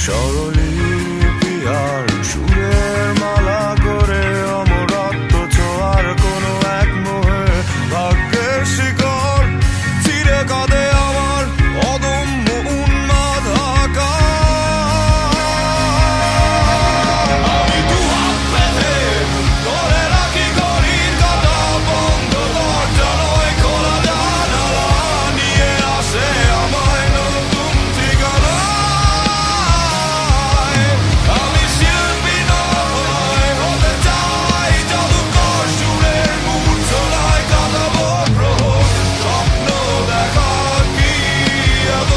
স্বরলিপি আর সুরের মালা করে অমরত্ব ছোঁয়ার কোনো এক মোহে ভাগ্যের শিকড় চিরে কাঁদে আমার অদম্য উন্মাদ আকাশ। আমি দুহাত বেঁধে ধরে রাখি ঘড়ির কাঁটা বন্ধ দরজা নয় খোলা জানালা নিয়ে আসে আমায় নতুন ঠিকানায়। আমি শিল্পী নয় হতে চাই জাদুকর সুরের মূর্ছনায় কাঁদাবো প্রহর স্বপ্ন দেখা কি এত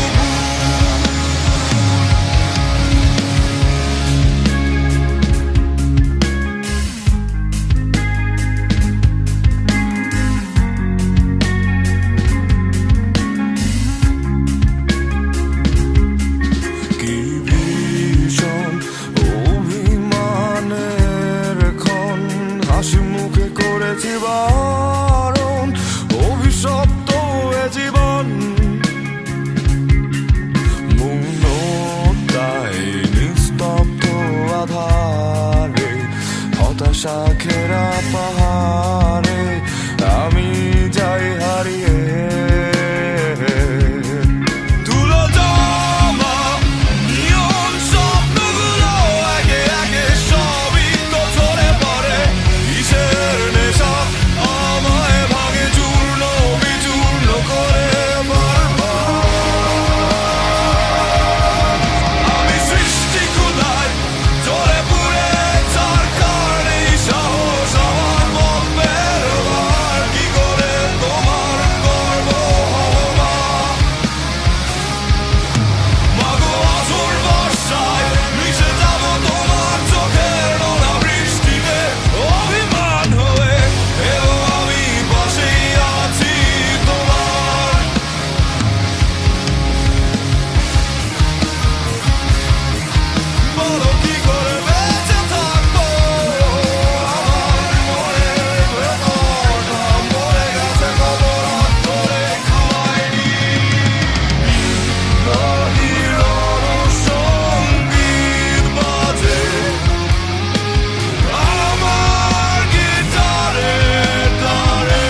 কি ভীষণ অভিমানের ক্ষণ হাসি মুখে করেছি বারণ অভিশপ্ত এ জীবন মৌনতায় নিস্তব্ধ আধারে হতাশা ঘেরা পাহাড়ে আমি যাই হারিয়ে। ধুলো জমা নিয়ন স্বপ্নগুলো একে একে সবই তো ঝরে পড়ে কিসের নেশা আমায় ভাগে চূর্ণ বিচূর্ণ করে বারবার। আমি সৃষ্টি ক্ষুধায় জ্বলে পুড়ে ছারখার নেই সাহস আমার পথ বেরোবার কি করে তোমার গর্ব হব মা। মাগো আসল বর্ষায় মিশে যাব তোমার চোখের নোনা বৃষ্টিতে অভিমান হয়ে এও আমি পাশেই আছি তোমার। বলো কি করে বেঁচে থাকবো আমার মনের ভেতরটা মরে গেছে কত রাত ধরে খাইনি নদীর সঙ্গীত বাজে আমার গিটারে তারে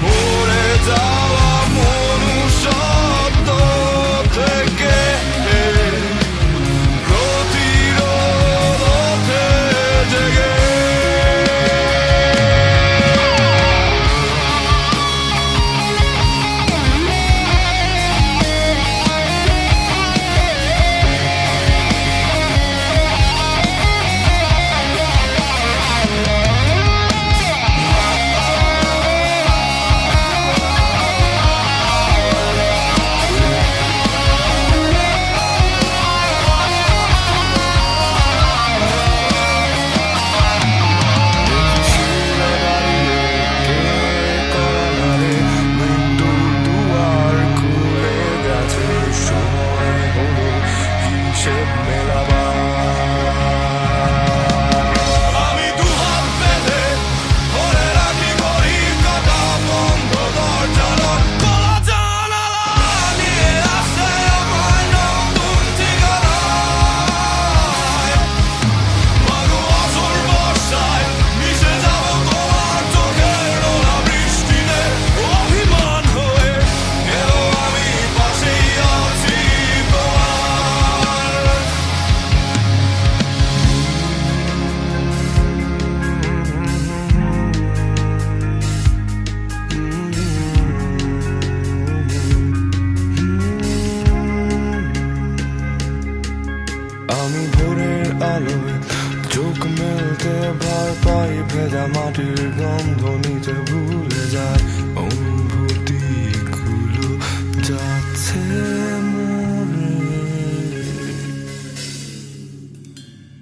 মরে যাওয়া মনুষ্যত্ব থেকে প্রতিরোধ হতে জেগে। মৃত্যুর দুয়ার খুলে গেছে সময় হলো হিসেব মেলাবার। আমি দুহাত বেঁধে ধরে রাখি ঘড়ির কাঁটা বন্ধ দরজা নয় খোলা জানালা নিয়ে আসে আমায় নতুন ঠিকানায়। মাগো আসল বর্ষায় মিশে যাব তোমার চোখের নোনা বৃষ্টিতে অভিমান হয়ে এও আমি পাশেই আছি তোমার। আমি ভোরের আলোয় চোখ মেলতে ভয় পাই ভেজা মাটির গন্ধ নিতে ভুল